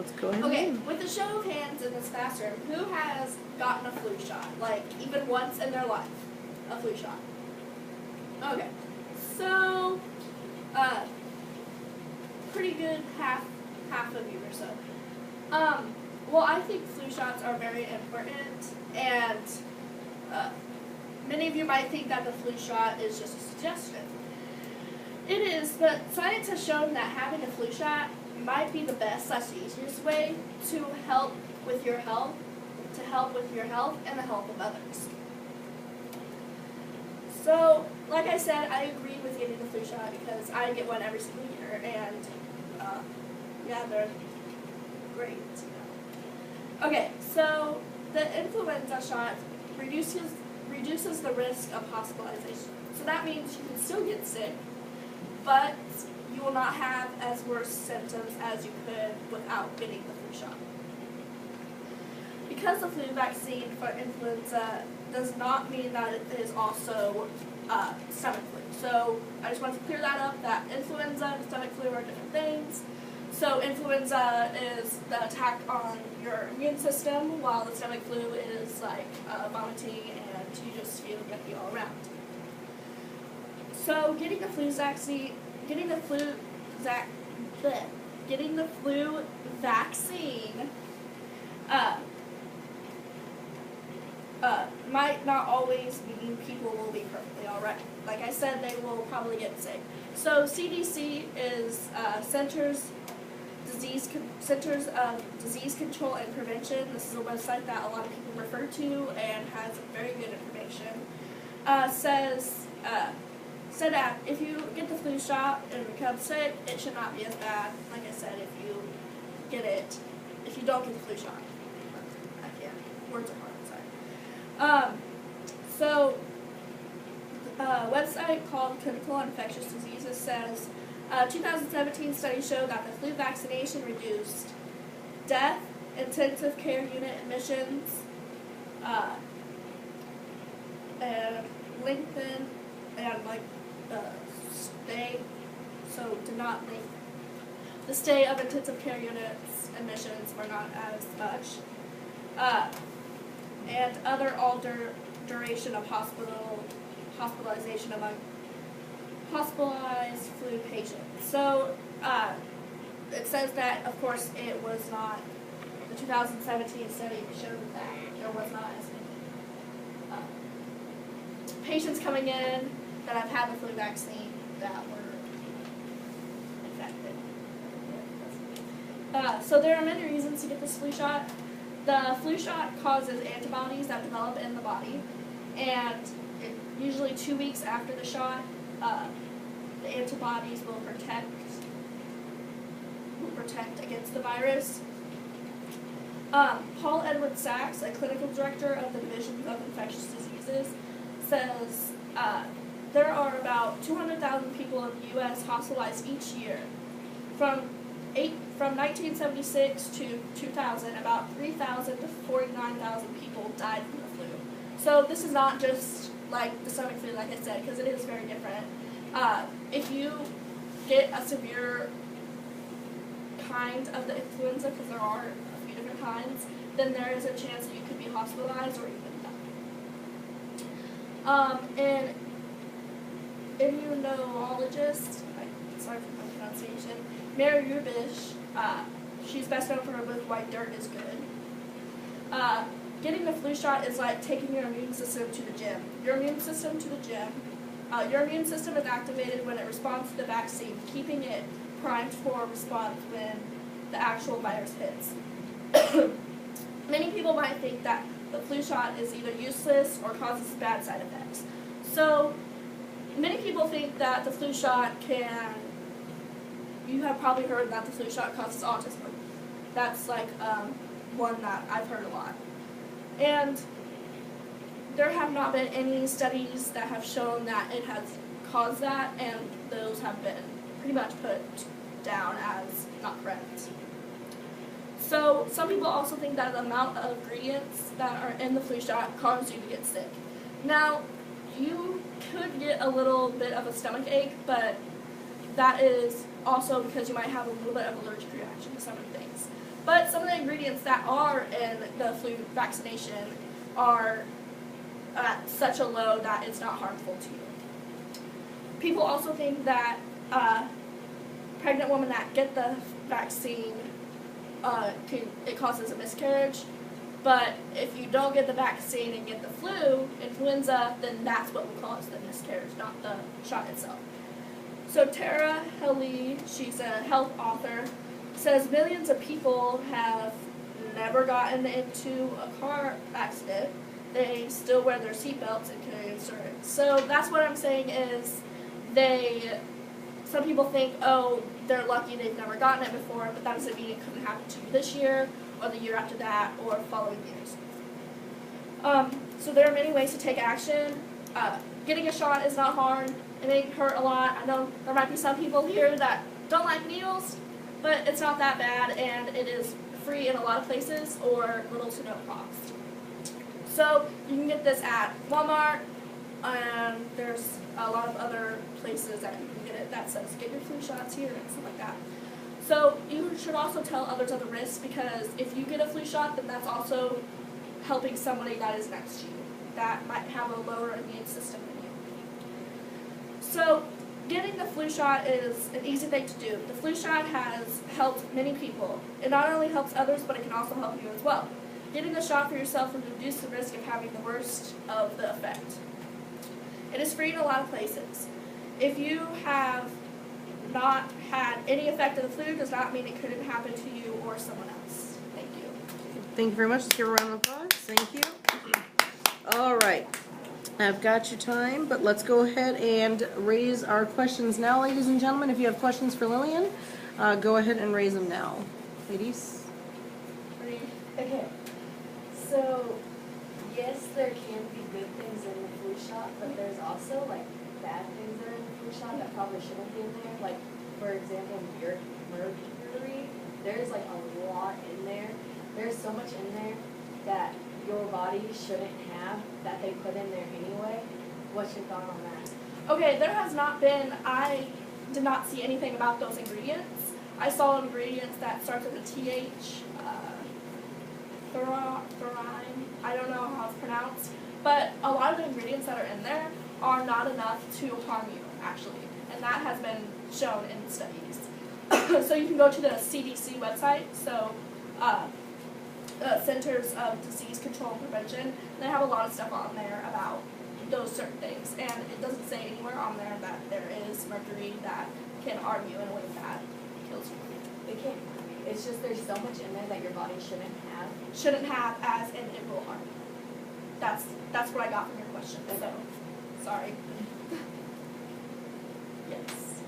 let's go ahead. Okay, with a show of hands in this classroom, who has gotten a flu shot? Like, even once in their life, a flu shot. Okay, so, pretty good half of you or so. Well, I think flu shots are very important, and many of you might think that the flu shot is just a suggestion. It is, but science has shown that having a flu shot might be the best / easiest way to help with your health, and the health of others. So, like I said, I agree with getting the flu shot because I get one every single year, and yeah, they're great. Okay, so the influenza shot reduces the risk of hospitalization. So that means you can still get sick, but you will not have as worse symptoms as you could without getting the flu shot. Because the flu vaccine for influenza does not mean that it is also stomach flu. So I just want to clear that up, that influenza and stomach flu are different things. So influenza is the attack on your immune system, while the stomach flu is like vomiting and you just feel yucky all around. So getting the flu vaccine might not always mean people will be perfectly alright. Like I said, they will probably get sick. So CDC is Centers of Disease Control and Prevention. This is a website that a lot of people refer to and has very good information. Said that if you get the flu shot and become sick, it should not be as bad. Like I said, if you don't get the flu shot. I can't. Words are hard. Sorry. So, a website called Clinical Infectious Diseases says, 2017 studies show that the flu vaccination reduced death, intensive care unit admissions, and lengthened, and stay, so did not link. The stay of intensive care units admissions were not as much, and other duration of hospitalization among hospitalized flu patients. So it says that, of course, it was not, the 2017 study showed that there was not as many patients coming in that have had the flu vaccine that were infected. So there are many reasons to get this flu shot. The flu shot causes antibodies that develop in the body, and usually 2 weeks after the shot, the antibodies will protect against the virus. Paul Edward Sachs, a clinical director of the Division of Infectious Diseases, says there are about 200,000 people in the U.S. hospitalized each year. From 1976 to 2000, about 3,000 to 49,000 people died from the flu. So this is not just like the stomach flu, like I said, because it is very different. If you get a severe kind of the influenza, because there are a few different kinds, then there is a chance that you could be hospitalized or even die. An immunologist, sorry for my pronunciation, Mary Rubish, she's best known for her book White Dirt is Good. Getting the flu shot is like taking your immune system to the gym. Your immune system is activated when it responds to the vaccine, keeping it primed for a response when the actual virus hits. Many people might think that the flu shot is either useless or causes bad side effects. So, many people think that the flu shot you have probably heard that the flu shot causes autism. That's like one that I've heard a lot. And there have not been any studies that have shown that it has caused that, and those have been pretty much put down as not correct. So some people also think that the amount of ingredients that are in the flu shot cause you to get sick. Now, you could get a little bit of a stomach ache, but that is also because you might have a little bit of allergic reaction to some of the things. But ingredients that are in the flu vaccination are at such a low that it's not harmful to you. People also think that pregnant women that get the vaccine, it causes a miscarriage. But if you don't get the vaccine and get the influenza, then that's what will cause the miscarriage, not the shot itself. So Tara Helly, she's a health author, says millions of people have never gotten into a car accident. They still wear their seatbelts and carry insurance. So that's what I'm saying is some people think, oh, they're lucky they've never gotten it before, but that doesn't mean it couldn't happen to you this year or the year after that or following years. So there are many ways to take action. Getting a shot is not hard. It may hurt a lot. I know there might be some people here that don't like needles, but it's not that bad, and it is free in a lot of places or little to no cost. So you can get this at Walmart, and there's a lot of other places that you can get it that says get your flu shots here and stuff like that. So you should also tell others of the risks, because if you get a flu shot, then that's also helping somebody that is next to you that might have a lower immune system than you. So getting the flu shot is an easy thing to do. The flu shot has helped many people. It not only helps others, but it can also help you as well. Getting the shot for yourself will reduce the risk of having the worst of the effect. It is free in a lot of places. If you have not had any effect of the flu, does not mean it couldn't happen to you or someone else. Thank you. Thank you very much. Let's give a round of applause. Thank you. All right. I've got your time, but let's go ahead and raise our questions now, ladies and gentlemen. If you have questions for Lillian, go ahead and raise them now. Ladies? Okay. So, yes, there can be good things in the flu shot, but there's also, like, bad things that are in the flu shot that probably shouldn't be in there. Like, for example, mercury. There's, like, a lot in there. There's so much in there that your body shouldn't have that they put in there anyway. What's your thought on that? Okay, there has not been, I did not see anything about those ingredients. I saw ingredients that starts with a TH, thorine, I don't know how it's pronounced, but a lot of the ingredients that are in there are not enough to harm you, actually, and that has been shown in studies. So you can go to the CDC website, so Centers of Disease Control and Prevention, and they have a lot of stuff on there about those certain things, and it doesn't say anywhere on there that there is mercury that can harm you in a way that kills you. It can't harm you. It's just there's so much in there that your body shouldn't have. Shouldn't have, as in it will harm you. That's what I got from your question, so sorry. Yes.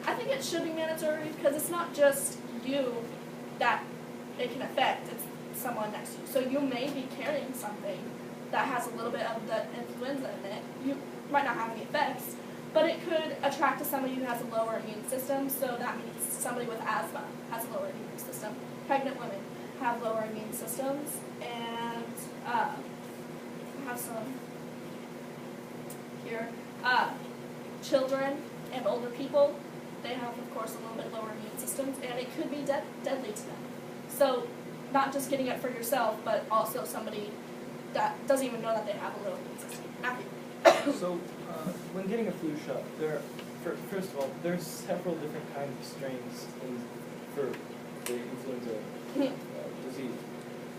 I think it should be mandatory because it's not just you that it can affect, it's someone next to you. So you may be carrying something that has a little bit of the influenza in it. You might not have any effects, but it could attract to somebody who has a lower immune system, so that means somebody with asthma has a lower immune system. Pregnant women have lower immune systems, and I have some here. Children and older people, they have, of course, a little bit lower immune systems, and it could be deadly to them. So not just getting it for yourself, but also somebody that doesn't even know that they have a low immune system. Matthew. So, when getting a flu shot, first of all, there's several different kinds of strains for the influenza disease.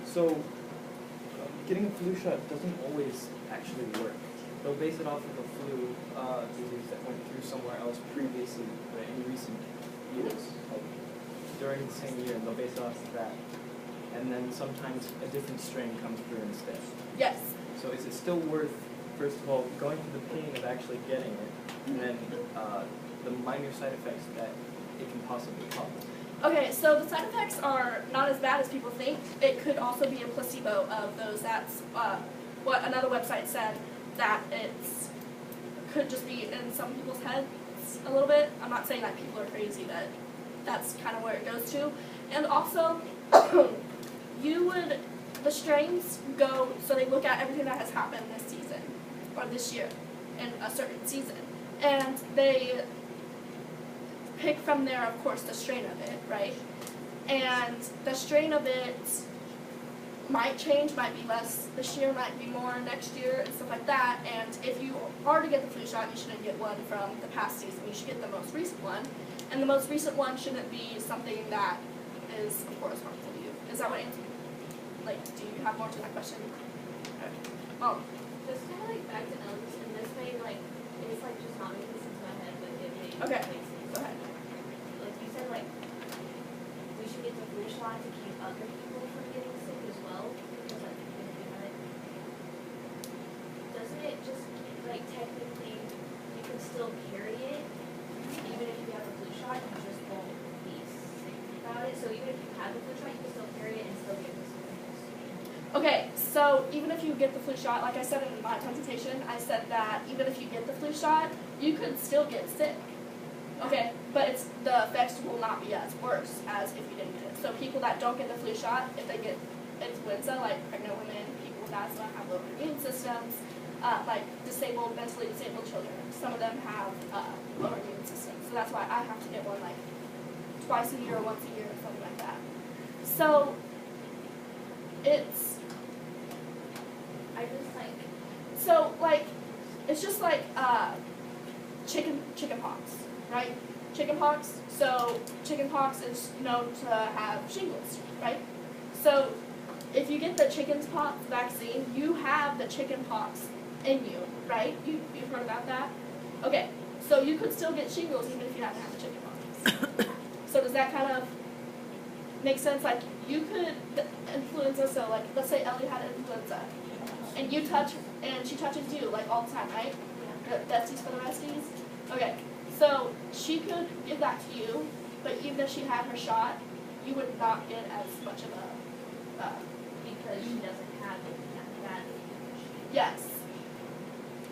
So, getting a flu shot doesn't always actually work. They'll base it off of a flu disease that went through somewhere else previously in recent years, like during the same year, and they'll base it off of that. And then sometimes a different strain comes through instead. Yes. So is it still worth, first of all, going through the pain of actually getting it, and then the minor side effects that it can possibly cause? Okay, so the side effects are not as bad as people think. It could also be a placebo of those. That's what another website said, that it's could just be in some people's heads a little bit. I'm not saying that people are crazy, but that's kind of where it goes to. And also, the strains go, so they look at everything that has happened this season, or this year, in a certain season. And they pick from there, of course, the strain of it, right? And the strain of it might change, might be less this year, might be more next year, and stuff like that. And if you are to get the flu shot, you shouldn't get one from the past season. You should get the most recent one. And the most recent one shouldn't be something that is, of course, harmful to you. Is that what answer? Like, do you have more to that question? Okay. Just kind of like back to Ellie's, and this may like, it's like just not making sense in my head, but it may Okay. make sense. Go ahead. Like you said, like, we should get the flu shot to keep other people from getting sick as well, because like, even if you have it, doesn't it just, like, technically, you can still carry it, even if you have the flu shot, you just won't be sick about it, so even if you have the flu shot, you can still carry it and still get the sickness. Okay, so even if you get the flu shot, like I said in my presentation, I said that even if you get the flu shot, you could still get sick. Okay, but the effects will not be as worse as if you didn't get it. So people that don't get the flu shot, if they get influenza, like pregnant women, people with asthma, have lower immune systems, like mentally disabled children, some of them have lower immune systems. So that's why I have to get one like twice a year or once a year or something like that. So it's just like chicken pox, right? Chicken pox. So chicken pox is known to have shingles, right? So if you get the chicken pox vaccine, you have the chicken pox in you, right? You've heard about that? Okay, so you could still get shingles even if you haven't had the chicken pox. So does that kind of make sense? Like you could, the influenza, so like let's say Ellie had influenza, and you touch, and she touches you like all the time, right? Besties for the besties? Okay, so she could give that to you, but even if she had her shot, you would not get as much of a, Because she doesn't have it that yes.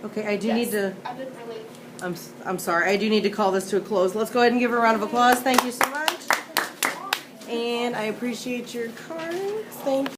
Okay, I do Yes. need to, I didn't really. I'm sorry, I do need to call this to a close. Let's go ahead and give her a round of applause. Thank you so much. And I appreciate your cards. Thank you.